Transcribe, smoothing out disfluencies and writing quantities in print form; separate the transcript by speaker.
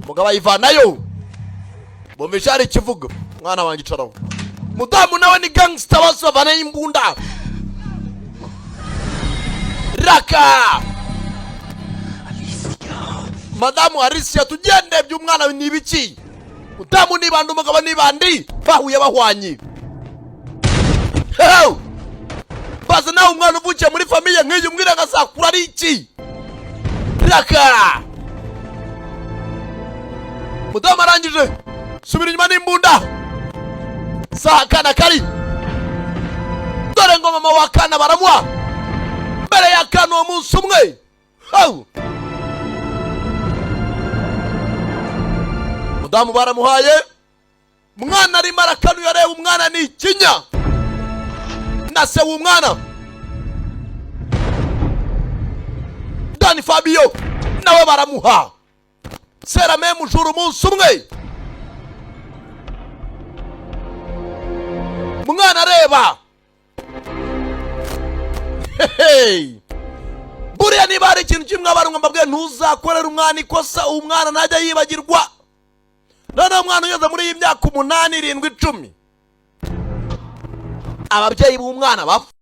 Speaker 1: umugabo ayivanayo bumvisha ari ikivugo mwana wanjye icaraho mudamu nawe ni gangster bose bavanayo imbunda raka madamu Alicia tugende by'umwana ni ibiki mudamu nibandi umugabo nibandi bahuye bahwanye baza nawe umwana uvukiye muri famiye nk'iyi umbwira ngasakura ari iki raka mudamu arangije subira inyuma n'imbunda saha kana kari dore ngo mama wa kana baramuha mbere ya kana uwo munsi umwe mudamu baramuhaye mwana arimo arakanuye areba umwana ni ikinya na se w'umwana Dani Fabio nawe baramuha sera memu juru umunsi umwe mwana areba buriya niba hari ikintu kimwe abarumwa mbabwiye ntuzakorera umwana ikosa umwana ntajya yibagirwa noneho umwana ugeze muri iyi myaka 8, 7, 10 ababyeyi b'umwana bapfa